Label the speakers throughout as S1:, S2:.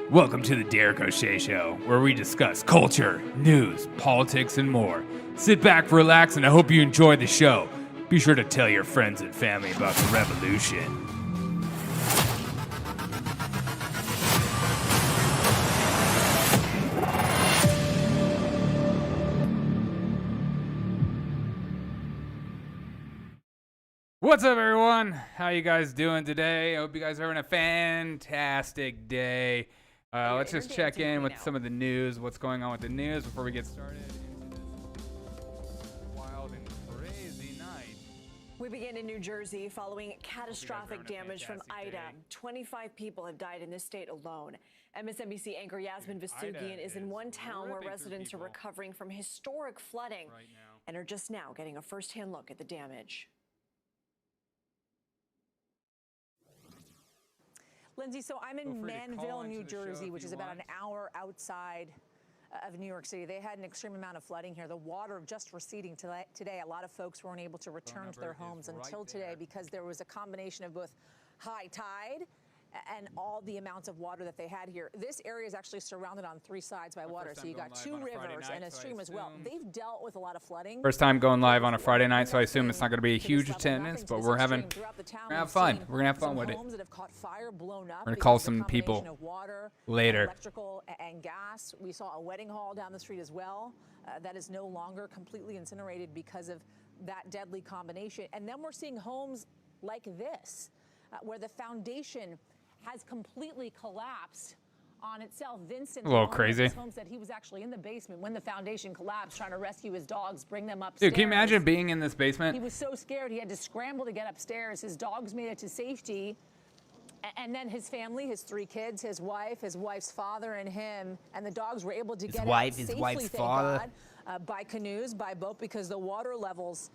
S1: Welcome to the Derek O'Shea Show, where we discuss culture, news, politics, and more. Sit back, relax, and I hope you enjoy the show. Be sure to tell your friends and family about the revolution. What's up, everyone? How you guys doing today? I hope you guys are having a fantastic day. Let's just check in with some of the news, what's going on with the news before we get started into this wild and crazy night.
S2: We begin in New Jersey following catastrophic damage from Ida. 25 people have died in this state alone. MSNBC anchor Yasmin Vesugian is in one town where residents are recovering from historic flooding and are just now getting a first-hand look at the damage.
S3: Lindsay, so I'm in Manville, New Jersey, which is about an hour outside of New York City. They had an extreme amount of flooding here. The water just receding today. A lot of folks weren't able to return to their homes until today because there was a combination of both high tide and all the amounts of water that they had here. This area is actually surrounded on three sides by water. So you got two rivers and a stream as well. They've dealt with a lot of flooding.
S1: First time going live on a Friday night, so I assume it's not going to be a huge attendance, but we're having have fun. We're going to have fun with it. We're going to call some people later.
S3: Electrical and gas. We saw a wedding hall down the street as well. That is no longer completely incinerated because of that deadly combination. And then we're seeing homes like this, where the foundation has completely collapsed on itself. Vincent,
S1: a little crazy.
S3: Home said he was actually in the basement when the foundation collapsed, trying to rescue his dogs, bring them upstairs.
S1: Dude, can you imagine being in this basement?
S3: He was so scared he had to scramble to get upstairs. His dogs made it to safety. And then his family, his three kids, his wife's father, and him, and the dogs were able to get out safely,
S1: wife's father,
S3: thank God, by canoes, by boat, because the water levels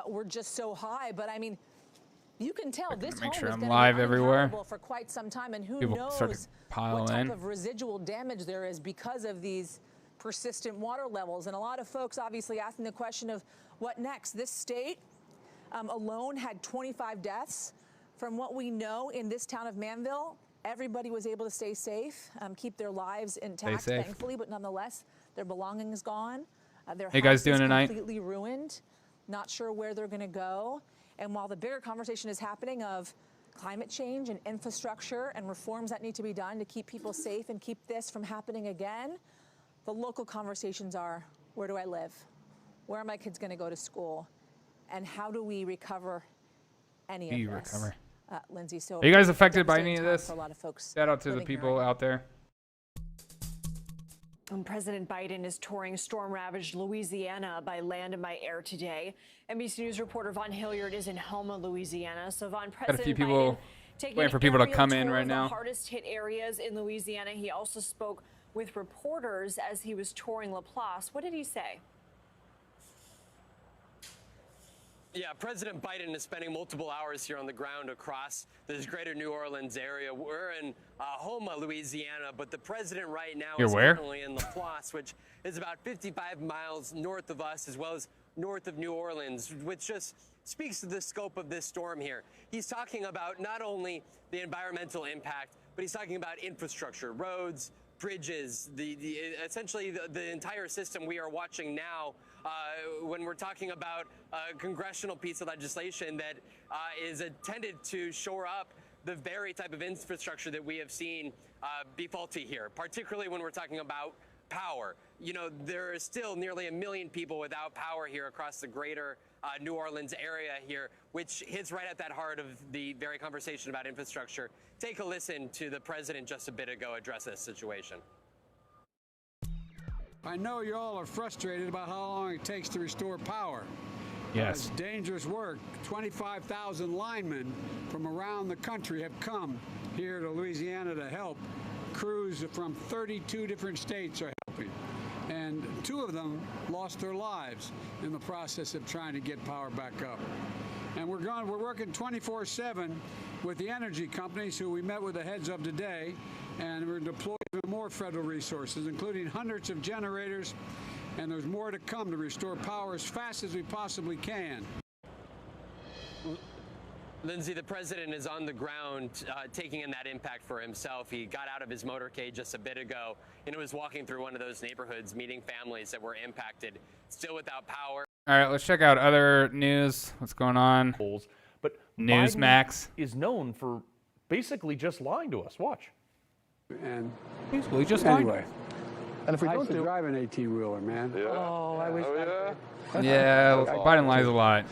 S3: were just so high. But I mean, you can tell this home is going to be uninhabitable for quite some time, and who knows what type of residual damage there is because of these persistent water levels. And a lot of folks obviously asking the question of what next. This state alone had 25 deaths. From what we know in this town of Manville, everybody was able to stay safe, keep their lives intact, thankfully, but nonetheless, their belongings gone. Their house is completely ruined. Not sure where they're going to go. And while the bigger conversation is happening of climate change and infrastructure and reforms that need to be done to keep people safe and keep this from happening again, the local conversations are, where do I live? Where are my kids going to go to school? And how do we recover any of this? Lindsay, so
S1: are you guys affected by any of this?
S3: A lot of folks.
S1: Shout out to the people out there.
S2: President Biden is touring storm-ravaged Louisiana by land and by air today. NBC News reporter Vaughn Hilliard is in Helma, Louisiana. So Vaughn, President
S1: got a few people waiting for people to come in right now.
S2: The hardest hit areas in Louisiana. He also spoke with reporters as he was touring LaPlace. What did he say?
S4: Yeah, President Biden is spending multiple hours here on the ground across this greater New Orleans area. We're in Houma, Louisiana, but the president right now is currently in LaPlace, which is about 55 miles north of us, as well as north of New Orleans, which just speaks to the scope of this storm here. He's talking about not only the environmental impact, but he's talking about infrastructure, roads, bridges, essentially the entire system we are watching now when we're talking about a congressional piece of legislation that is intended to shore up the very type of infrastructure that we have seen be faulty here, particularly when we're talking about power. You know, there are still nearly 1 million people without power here across the greater New Orleans area here, which hits right at that heart of the very conversation about infrastructure. Take a listen to the president just a bit ago address this situation.
S5: I know you all are frustrated about how long it takes to restore power.
S1: Yes.
S5: It's dangerous work. 25,000 linemen from around the country have come here to Louisiana to help. Crews from 32 different states are helping. And 2 of them lost their lives in the process of trying to get power back up. And we're working 24/7 with the energy companies who we met with the heads of today, and we're deploying even more federal resources, including hundreds of generators, and there's more to come to restore power as fast as we possibly can.
S4: Lindsay, the president is on the ground taking in that impact for himself. He got out of his motorcade just a bit ago and was walking through one of those neighborhoods, meeting families that were impacted, still without power.
S1: All right, let's check out other news. What's going on?
S6: But
S1: Newsmax
S6: is known for basically just lying to us. Watch.
S5: And
S1: basically just
S5: anyway,
S6: and if we
S5: I
S6: don't
S5: used to
S6: do
S5: drive an 18-wheeler, man.
S6: Yeah.
S5: Oh, I wish.
S1: Yeah, Biden lies a lot.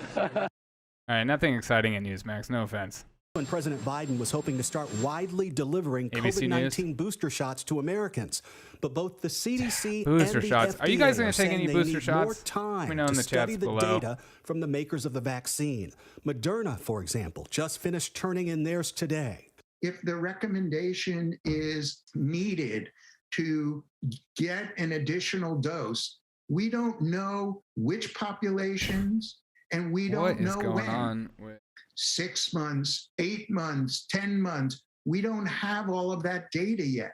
S1: All right, nothing exciting in Newsmax. No offense.
S7: When President Biden was hoping to start widely delivering COVID-19 booster shots to Americans, but both the CDC
S1: booster
S7: and the
S1: shots.
S7: FDA
S1: Are you guys going to take any
S7: they
S1: booster
S7: need
S1: shots?
S7: more time
S1: Let me know in
S7: to
S1: the
S7: study
S1: chats
S7: the
S1: below.
S7: data from the makers of the vaccine. Moderna, for example, just finished turning in theirs today.
S8: If the recommendation is needed to get an additional dose, we don't know which populations and we don't know when.
S1: What is going on with
S8: 6 months, 8 months, 10 months. We don't have all of that data yet.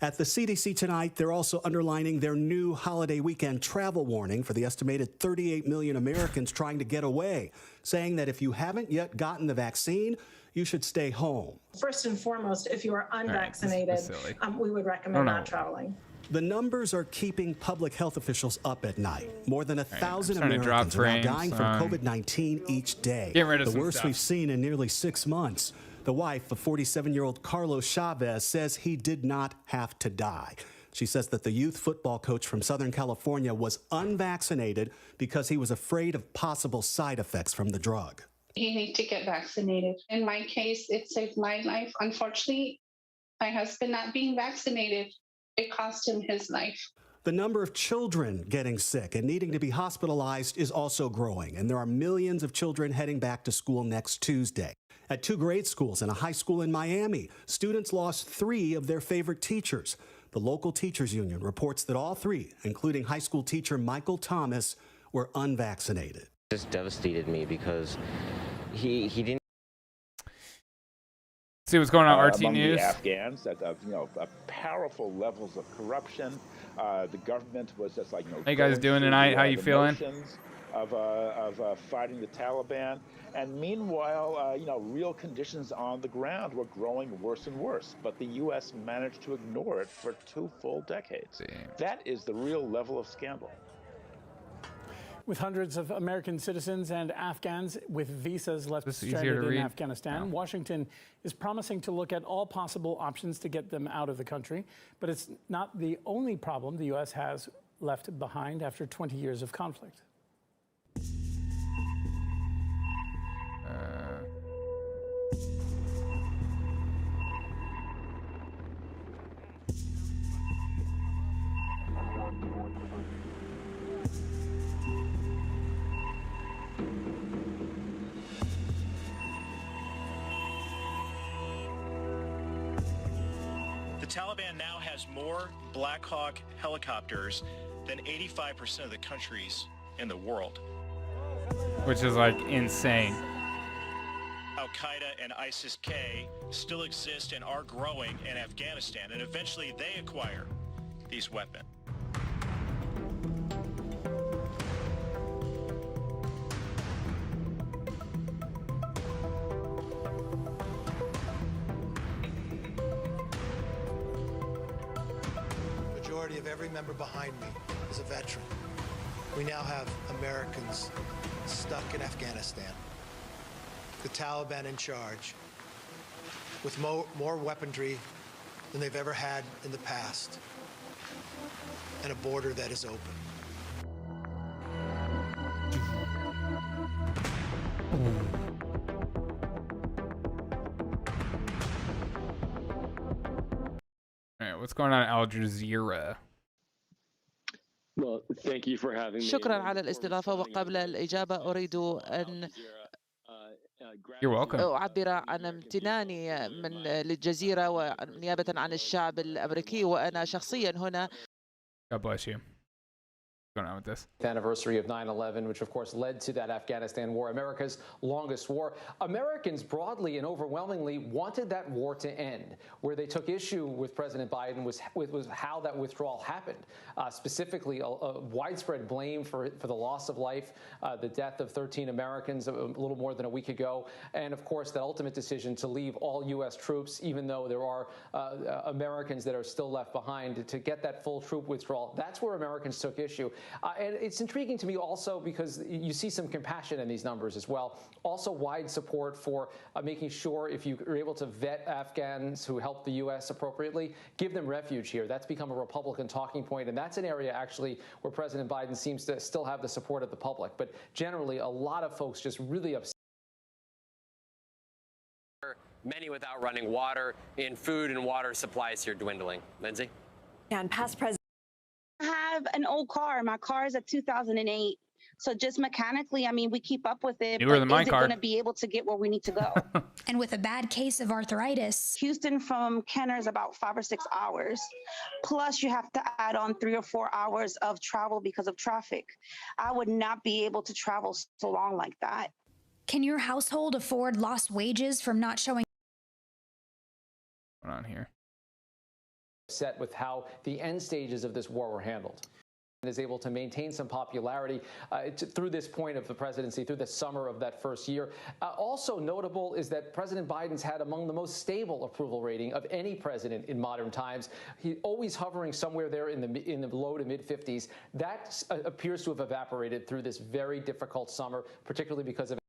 S7: At the CDC tonight, they're also underlining their new holiday weekend travel warning for the estimated 38 million Americans trying to get away, saying that if you haven't yet gotten the vaccine, you should stay home.
S9: First and foremost, if you are unvaccinated, we would recommend not traveling.
S7: The numbers are keeping public health officials up at night. More than 1,000 Americans are now dying from COVID-19 each day. The worst we've seen in nearly 6 months. The wife of 47-year-old Carlos Chavez says he did not have to die. She says that the youth football coach from Southern California was unvaccinated because he was afraid of possible side effects from the drug.
S10: He needs to get vaccinated. In my case, it saved my life. Unfortunately, my husband not being vaccinated, it cost him his life.
S7: The number of children getting sick and needing to be hospitalized is also growing, and there are millions of children heading back to school next Tuesday. At 2 grade schools and a high school in Miami, students lost 3 of their favorite teachers. The local teachers union reports that all 3, including high school teacher Michael Thomas, were unvaccinated.
S11: This devastated me because he didn't
S1: see what's going on RT
S12: among
S1: News.
S12: The Afghans, that powerful levels of corruption. The government was just like,
S1: how you guys doing tonight? How you feeling?
S12: Of fighting the Taliban, and meanwhile, real conditions on the ground were growing worse and worse. But the U.S. managed to ignore it for 2 full decades. That is the real level of scandal.
S13: With hundreds of American citizens and Afghans with visas left stranded in Afghanistan, Washington is promising to look at all possible options to get them out of the country. But it's not the only problem the U.S. has left behind after 20 years of conflict.
S14: The Taliban now has more Black Hawk helicopters than 85% of the countries in the world.
S1: Which is like insane.
S14: Al-Qaeda and ISIS-K still exist and are growing in Afghanistan, and eventually they acquire these weapons.
S15: Of every member behind me is a veteran. We now have Americans stuck in Afghanistan, the Taliban in charge, with more weaponry than they've ever had in the past, and a border that is open.
S1: What's going on at Al Jazeera?
S16: Well, thank you for having me.
S17: شكرا على الاستضافة، وقبل الإجابة أريد أن أعبر عن امتناني للجزيرة ونيابة عن الشعب الأمريكي، وأنا شخصيا هنا.
S1: God bless you. going on with this?
S18: Anniversary of 9/11, which of course led to that Afghanistan war, America's longest war. Americans broadly and overwhelmingly wanted that war to end. Where they took issue with President Biden was how that withdrawal happened. Specifically, a widespread blame for the loss of life, the death of 13 Americans a little more than a week ago, and of course that ultimate decision to leave all U.S. troops, even though there are Americans that are still left behind, to get that full troop withdrawal. That's where Americans took issue. And it's intriguing to me also because you see some compassion in these numbers as well. Also wide support for making sure if you are able to vet Afghans who help the U.S. appropriately, give them refuge here. That's become a Republican talking point, and that's an area actually where President Biden seems to still have the support of the public. But generally, a lot of folks just really upset.
S4: Many without running water, in food and water supplies here dwindling. Lindsay?
S2: And past president.
S19: I have an old car. My car is a 2008. So just mechanically, I mean, we keep up with it.
S1: Newer than my
S19: is
S1: car.
S19: it going to be able to get where we need to go?
S20: And with a bad case of arthritis.
S19: Houston from Kenner is about 5 or 6 hours. Plus, you have to add on 3 or 4 hours of travel because of traffic. I would not be able to travel so long like that.
S20: Can your household afford lost wages from not showing?
S1: What's going on here?
S18: Upset with how the end stages of this war were handled. And is able to maintain some popularity through this point of the presidency, through the summer of that first year. Also notable is that President Biden's had among the most stable approval rating of any president in modern times. He's always hovering somewhere there in the low to mid 50s. That appears to have evaporated through this very difficult summer, particularly because of.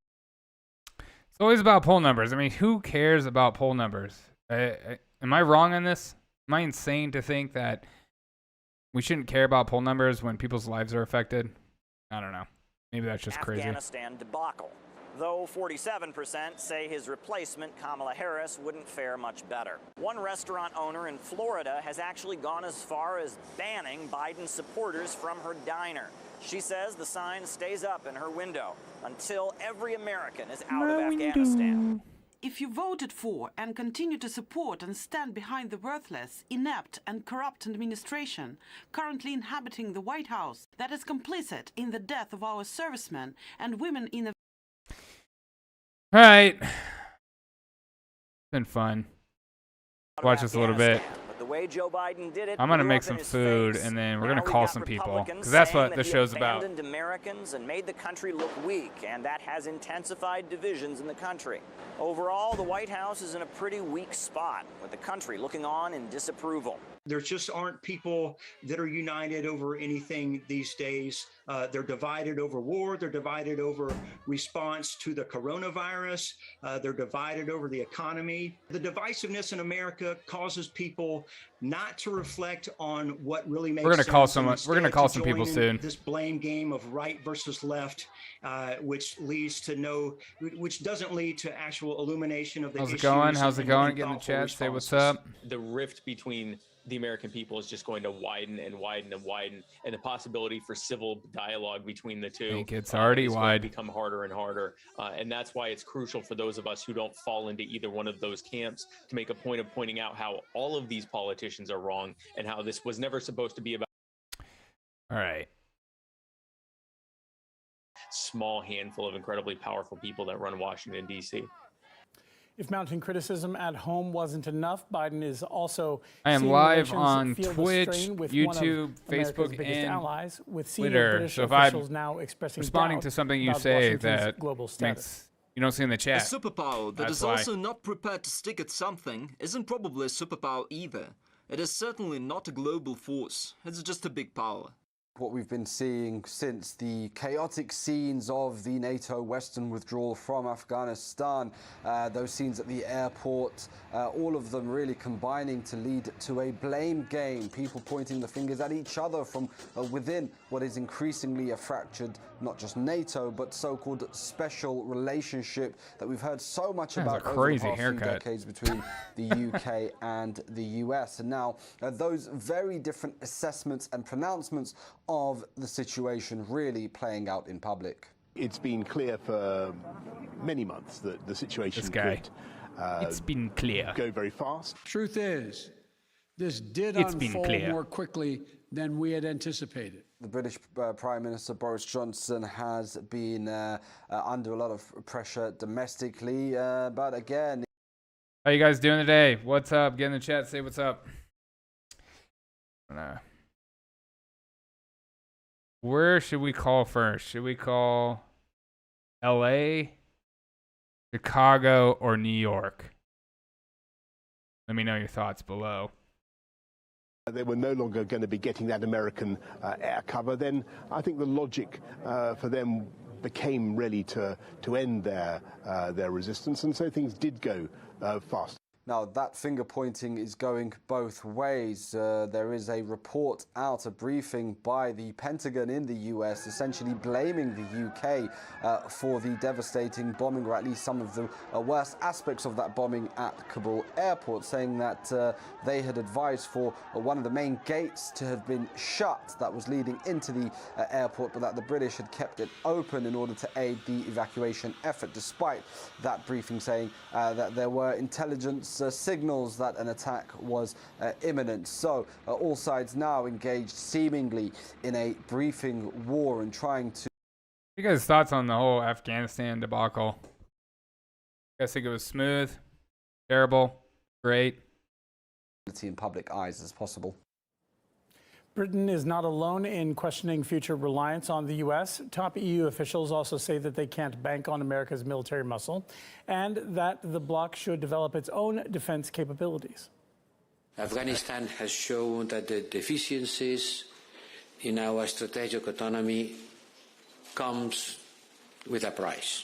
S1: It's always about poll numbers. I mean, who cares about poll numbers? Am I wrong on this? Am I insane to think that we shouldn't care about poll numbers when people's lives are affected? I don't know. Maybe that's just crazy.
S21: Afghanistan debacle. Though 47% say his replacement, Kamala Harris, wouldn't fare much better. One restaurant owner in Florida has actually gone as far as banning Biden supporters from her diner. She says the sign stays up in her window until every American is out of Afghanistan.
S22: If you voted for and continue to support and stand behind the worthless, inept and corrupt administration currently inhabiting the White House that is complicit in the death of our servicemen and women in the...
S1: All right. It's been fun. Watch this a little bit.
S21: But the way Joe Biden did it,
S1: I'm going to make some food, and then we're going to call some people, because that's what the show's about.
S21: Abandoned Americans and made the country look weak, and that has intensified divisions in the country. Overall, the White House is in a pretty weak spot, with the country looking on in disapproval.
S23: There just aren't people that are united over anything these days. They're divided over war. They're divided over response to the coronavirus. They're divided over the economy. The divisiveness in America causes people not to reflect on what really makes sense.
S1: We're going to call some people soon.
S23: This blame game of right versus left, which doesn't lead to actual illumination of the issues.
S1: How's it going? Get in the chat. Say what's up.
S24: The rift between the American people is just going to widen and widen and widen, and the possibility for civil dialogue between the two
S1: it's already wide.
S24: Become harder and harder, and that's why it's crucial for those of us who don't fall into either one of those camps to make a point of pointing out how all of these politicians are wrong and how this was never supposed to be about.
S1: All right.
S24: Small handful of incredibly powerful people that run Washington, D.C.
S13: If mounting criticism at home wasn't enough, Biden is also
S1: I am live on Twitch, YouTube, Facebook, and
S13: allies, with
S1: Twitter.
S13: British
S1: so if I'm
S13: now expressing
S1: responding to something you say that makes you don't see in the chat,
S25: a superpower that is also not prepared to stick at something isn't probably a superpower either. It is certainly not a global force. It's just a big power.
S26: What we've been seeing since the chaotic scenes of the NATO Western withdrawal from Afghanistan, those scenes at the airport, all of them really combining to lead to a blame game, people pointing the fingers at each other from within what is increasingly a fractured, not just NATO, but so-called special relationship that we've heard so much about over the past few decades between the UK and the US. And now those very different assessments and pronouncements of the situation really playing out in public.
S27: It's been clear for many months that the situation could
S1: it's been clear.
S27: Go very fast.
S5: Truth is, this did unfold more quickly than we had anticipated.
S26: The British Prime Minister Boris Johnson has been under a lot of pressure domestically, but again...
S1: How you guys doing today? What's up? Get in the chat, say what's up. Where should we call first? Should we call LA, Chicago, or New York? Let me know your thoughts below.
S27: They were no longer going to be getting that American air cover. Then I think the logic for them became really to end their resistance, and so things did go fast.
S26: Now, that finger pointing is going both ways. There is a report out, a briefing by the Pentagon in the US, essentially blaming the UK for the devastating bombing, or at least some of the worst aspects of that bombing at Kabul airport, saying that they had advised for one of the main gates to have been shut that was leading into the airport, but that the British had kept it open in order to aid the evacuation effort, despite that briefing saying that there were intelligence signals that an attack was imminent. So all sides now engaged seemingly in a briefing war and trying to...
S1: What are you guys' thoughts on the whole Afghanistan debacle? You guys think it was smooth, terrible, great?
S26: ...in public eyes as possible.
S13: Britain is not alone in questioning future reliance on the U.S. Top EU officials also say that they can't bank on America's military muscle and that the bloc should develop its own defense capabilities.
S3: Afghanistan has shown that the deficiencies in our strategic autonomy comes with a price.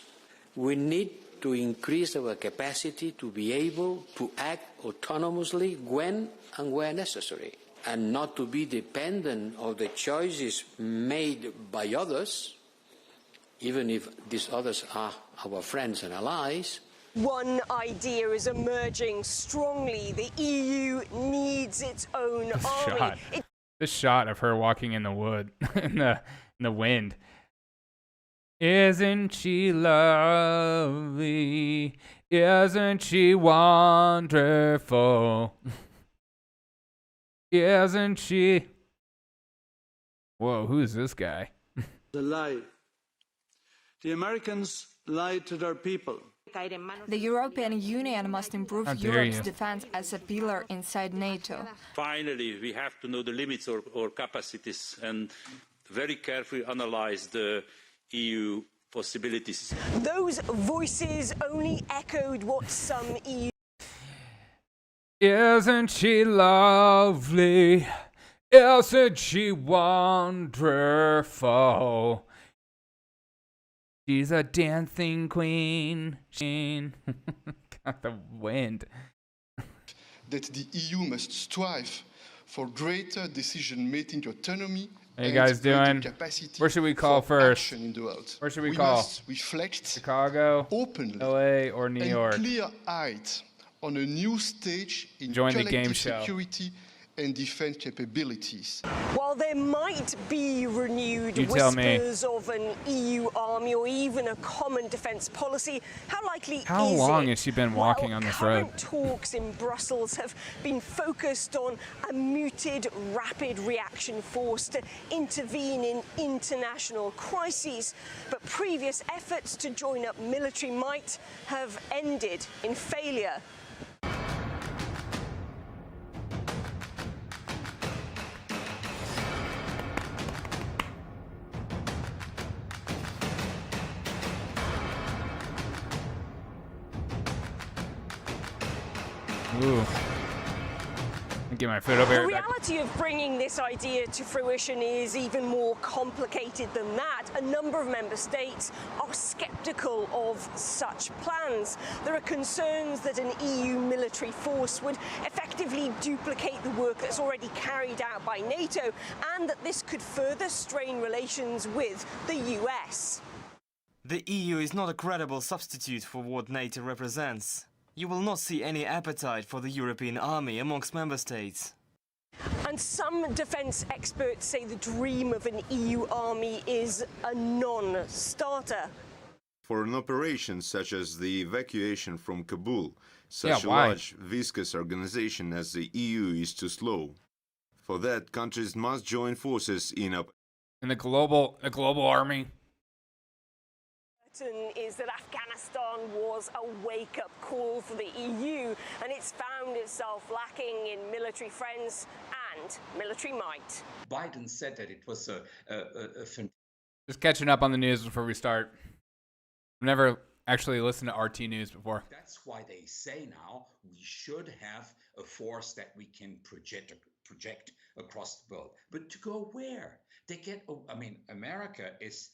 S3: We need to increase our capacity to be able to act autonomously when and where necessary, and not to be dependent on the choices made by others, even if these others are our friends and allies.
S6: One idea is emerging strongly. The EU needs its own army.
S1: This shot of her walking in the wood, in the wind. Isn't she lovely? Isn't she wonderful? Isn't she? Whoa, who's this guy?
S7: The lie. The Americans lied to their people.
S8: The European Union must improve Europe's defense as a pillar inside NATO.
S9: Finally, we have to know the limits of our capacities and very carefully analyze the EU possibilities.
S6: Those voices only echoed what some EU...
S1: Isn't she lovely? Isn't she wonderful? She's a dancing queen. Got the wind.
S10: That the EU must strive for greater decision-making autonomy.
S1: How you guys doing? Where should we call first? Where should we call?
S10: Must reflect
S1: Chicago,
S10: openly,
S1: LA, or New York?
S10: Clear-eyed on a new stage in
S1: join the
S10: collective
S1: game show.
S10: Security and defense capabilities.
S6: While there might be renewed whispers of an EU army or even a common defense policy, how likely is it?
S1: How long has she been walking on this road?
S6: Current talks in Brussels have been focused on a muted, rapid reaction force to intervene in international crises. But previous efforts to join up military might have ended in failure.
S1: Ooh. Get my foot over here.
S6: The reality of bringing this idea to fruition is even more complicated than that. A number of member states are skeptical of such plans. There are concerns that an EU military force would effectively duplicate the work that's already carried out by NATO, and that this could further strain relations with the US.
S11: The EU is not a credible substitute for what NATO represents. You will not see any appetite for the European army amongst member states.
S6: And some defence experts say the dream of an EU army is a non-starter.
S28: For an operation such as the evacuation from Kabul, such a large, viscous organization as the EU is too slow. For that, countries must join forces in
S1: the global army.
S6: Is that Afghanistan was a wake-up call for the EU, and it's found itself lacking in military friends and military might.
S2: Biden said that it was a
S1: Just catching up on the news before we start. I've never actually listened to RT News before.
S2: That's why they say now we should have a force that we can project across the world. But to go where? They get, I mean, America is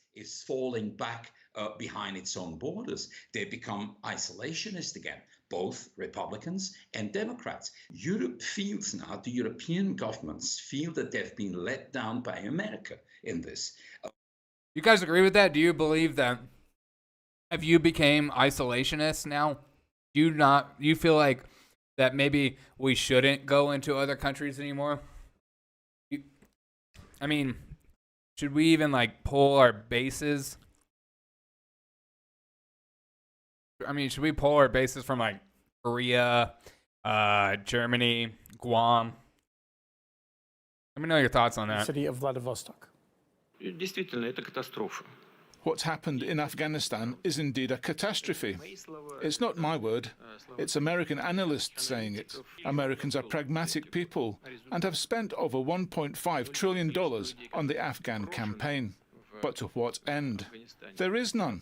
S2: falling back behind its own borders. They become isolationist again, both Republicans and Democrats. Europe feels now, the European governments feel that they've been let down by America in this.
S1: You guys agree with that? Do you believe that? Have you became isolationists now? Do you feel like that maybe we shouldn't go into other countries anymore? I mean, should we even like pull our bases? I mean, should we pull our bases from like Korea, Germany, Guam? Let me know your thoughts on that.
S13: City of Vladivostok.
S4: Действительно, это катастрофа.
S12: What's happened in Afghanistan is indeed a catastrophe. It's not my word, it's American analysts saying it. Americans are pragmatic people and have spent over $1.5 trillion on the Afghan campaign. But to what end? There is none.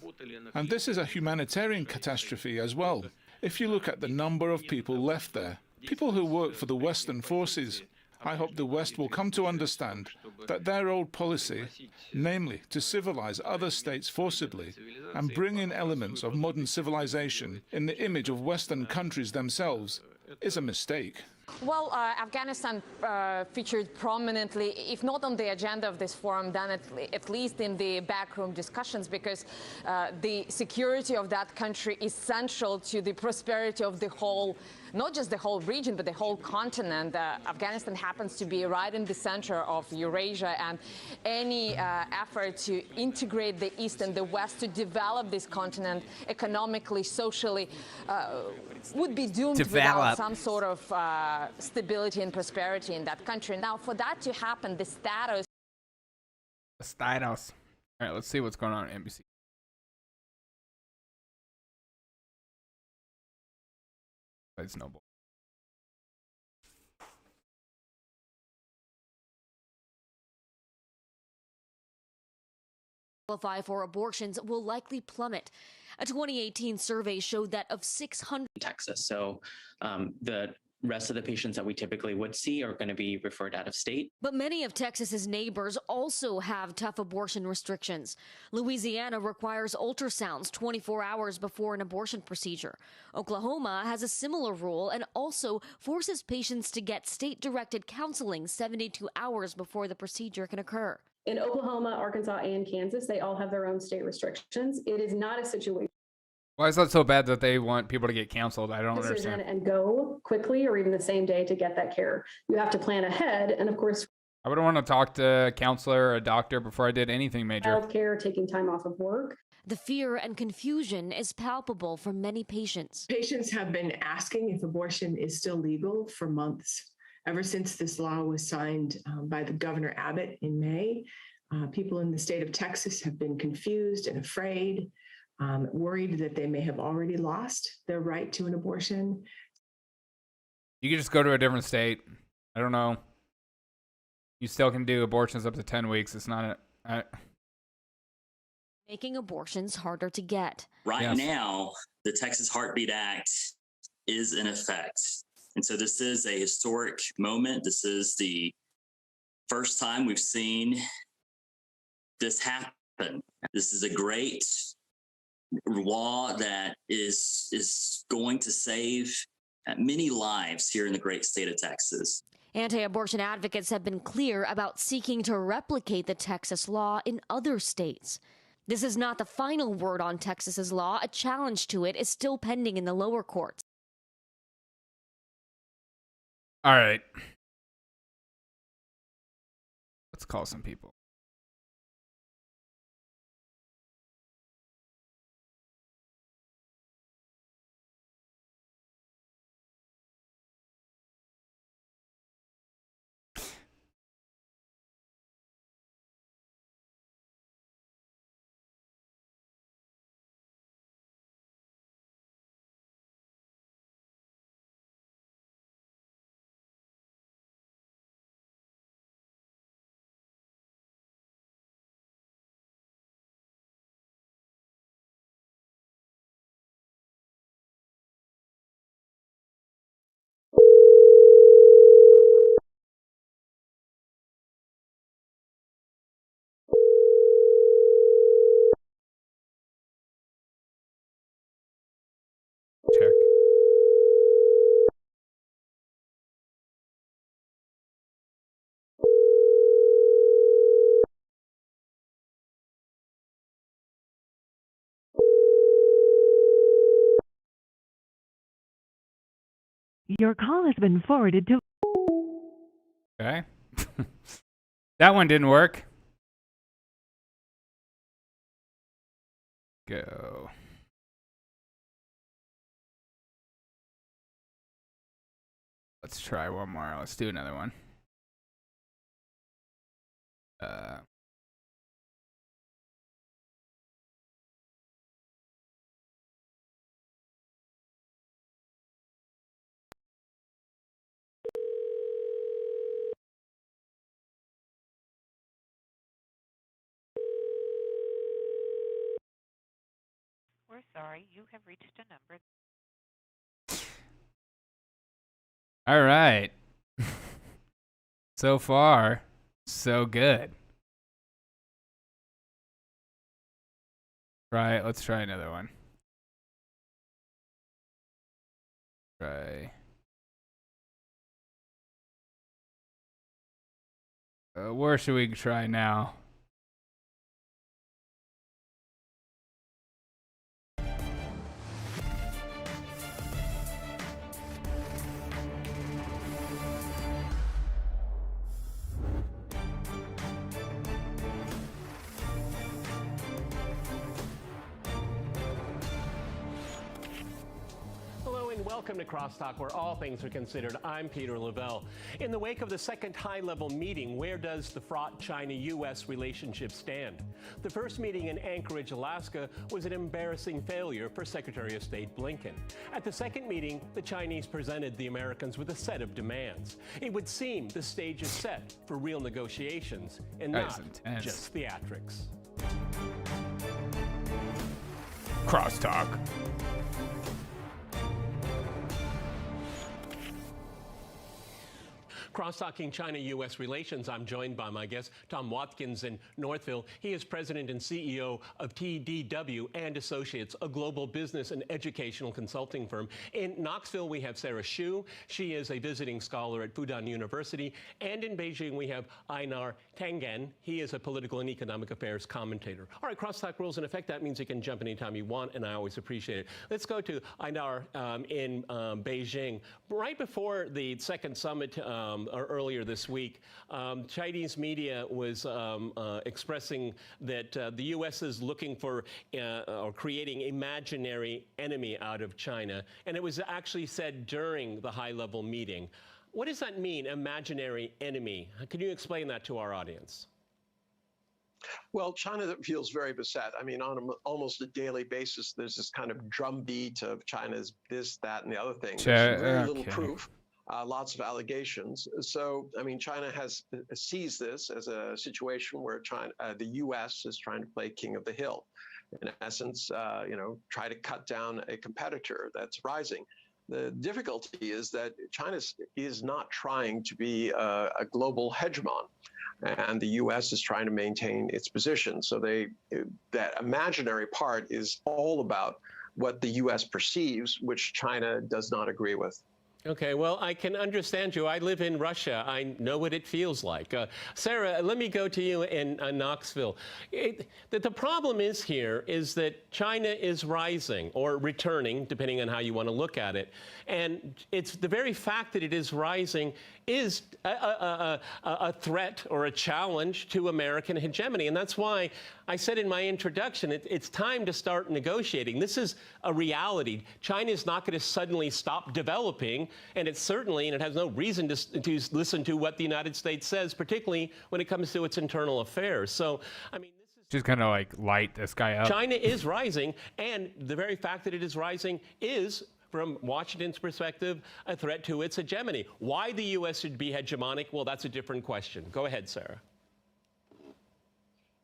S12: And this is a humanitarian catastrophe as well. If you look at the number of people left there, people who work for the Western forces, I hope the West will come to understand that their old policy, namely to civilize other states forcibly and bring in elements of modern civilization in the image of Western countries themselves, is a mistake.
S14: Well, Afghanistan featured prominently, if not on the agenda of this forum, then at least in the backroom discussions, because the security of that country is central to the prosperity of the whole, not just the whole region, but the whole continent. Afghanistan happens to be right in the center of Eurasia, and any effort to integrate the East and the West to develop this continent economically, socially, would be doomed without some sort of stability and prosperity in that country. Now, for that to happen, the status.
S1: All right, let's see what's going on at NBC. It's noble.
S15: Qualify for abortions will likely plummet. A 2018 survey showed that of 600
S16: Texas. So the rest of the patients that we typically would see are going to be referred out of state.
S15: But many of Texas's neighbors also have tough abortion restrictions. Louisiana requires ultrasounds 24 hours before an abortion procedure. Oklahoma has a similar rule and also forces patients to get state-directed counseling 72 hours before the procedure can occur.
S17: In Oklahoma, Arkansas, and Kansas, they all have their own state restrictions. It is not a situation.
S1: Why is that so bad that they want people to get counseled? I don't understand.
S17: And go quickly or even the same day to get that care. You have to plan ahead. And of course,
S1: I would want to talk to a counselor or a doctor before I did anything major.
S17: Healthcare, taking time off of work.
S15: The fear and confusion is palpable for many patients.
S19: Patients have been asking if abortion is still legal for months. Ever since this law was signed by the Governor Abbott in May, people in the state of Texas have been confused and afraid, worried that they may have already lost their right to an abortion.
S1: You can just go to a different state. I don't know. You still can do abortions up to 10 weeks. It's not
S15: making abortions harder to get.
S29: Right now, the Texas Heartbeat Act is in effect. And so this is a historic moment. This is the first time we've seen this happen. This is a great law that is going to save many lives here in the great state of Texas.
S15: Anti-abortion advocates have been clear about seeking to replicate the Texas law in other states. This is not the final word on Texas's law. A challenge to it is still pending in the lower courts.
S1: All right. Let's call some people.
S5: Your call has been forwarded to...
S1: Okay. That one didn't work. Go. Let's try one more. Let's do another one.
S18: We're sorry, you have reached a number.
S1: All right. So far, so good. Right, let's try another one. Try. Where should we try now?
S20: Welcome to Crosstalk, where all things are considered. I'm Peter Lavelle. In the wake of the second high-level meeting, where does the fraught China-U.S. relationship stand? The first meeting in Anchorage, Alaska, was an embarrassing failure for Secretary of State Blinken. At the second meeting, the Chinese presented the Americans with a set of demands. It would seem the stage is set for real negotiations and not just theatrics.
S1: Crosstalk.
S20: Cross-talking China-U.S. relations, I'm joined by my guest, Tom Watkins in Northville. He is president and CEO of TDW and Associates, a global business and educational consulting firm. In Knoxville, we have Sarah Xu. She is a visiting scholar at Fudan University. And in Beijing, we have Einar Tangen. He is a political and economic affairs commentator. All right, crosstalk rules in effect. That means you can jump anytime you want, and I always appreciate it. Let's go to Einar in Beijing. Right before the second summit, or earlier this week, Chinese media was expressing that the U.S. is looking for or creating imaginary enemy out of China. And it was actually said during the high-level meeting. What does that mean, imaginary enemy? Can you explain that to our audience?
S21: Well, China feels very beset. I mean, on almost a daily basis, there's this kind of drumbeat of China's this, that, and the other thing. There's very little proof. Lots of allegations. So, I mean, China has sees this as a situation where the U.S. is trying to play king of the hill. In essence, try to cut down a competitor that's rising. The difficulty is that China is not trying to be a global hegemon, and the U.S. is trying to maintain its position. So that imaginary part is all about what the U.S. perceives, which China does not agree with.
S20: Okay, well, I can understand you. I live in Russia. I know what it feels like. Sarah, let me go to you in Knoxville. The problem here is that China is rising or returning, depending on how you want to look at it. And it's the very fact that it is rising is a threat or a challenge to American hegemony. And that's why I said in my introduction, it's time to start negotiating. This is a reality. China is not going to suddenly stop developing, and it has no reason to listen to what the United States says, particularly when it comes to its internal affairs. So, I mean, this is
S1: just kind of like light this guy up.
S20: China is rising, and the very fact that it is rising is, from Washington's perspective, a threat to its hegemony. Why the U.S. should be hegemonic, well, that's a different question. Go ahead, Sarah.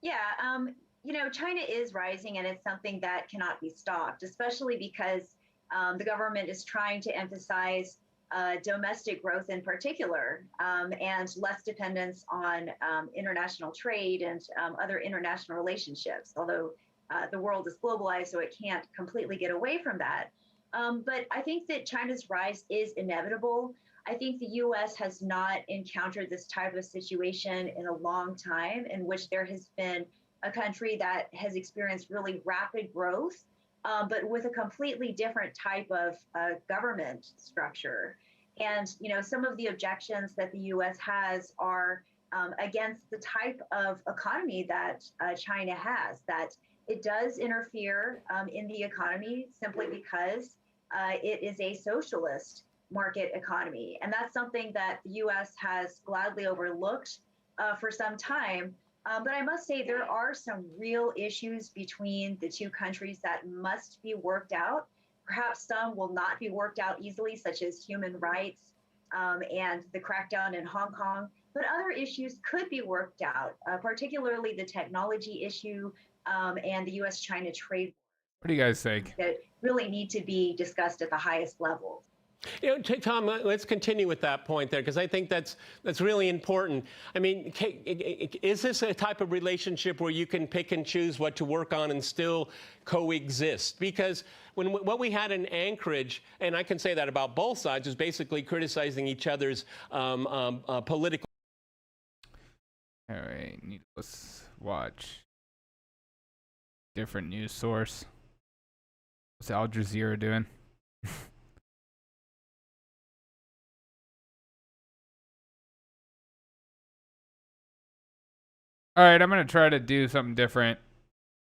S22: Yeah, China is rising, and it's something that cannot be stopped, especially because the government is trying to emphasize domestic growth in particular, and less dependence on international trade and other international relationships, although the world is globalized, so it can't completely get away from that. But I think that China's rise is inevitable. I think the U.S. has not encountered this type of situation in a long time, in which there has been a country that has experienced really rapid growth but with a completely different type of government structure. And some of the objections that the U.S. has are against the type of economy that China has, that it does interfere in the economy simply because it is a socialist market economy. And that's something that the U.S. has gladly overlooked for some time. But I must say there are some real issues between the two countries that must be worked out. Perhaps some will not be worked out easily, such as human rights and the crackdown in Hong Kong. But other issues could be worked out, particularly the technology issue and the U.S.-China trade.
S1: What do you guys think?
S22: That really need to be discussed at the highest levels.
S20: Tom, let's continue with that point there, because I think that's really important. I mean, is this a type of relationship where you can pick and choose what to work on and still coexist? Because what we had in Anchorage, and I can say that about both sides, is basically criticizing each other's political.
S1: All right, let's watch different news source. What's Al Jazeera doing? All right, I'm going to try to do something different.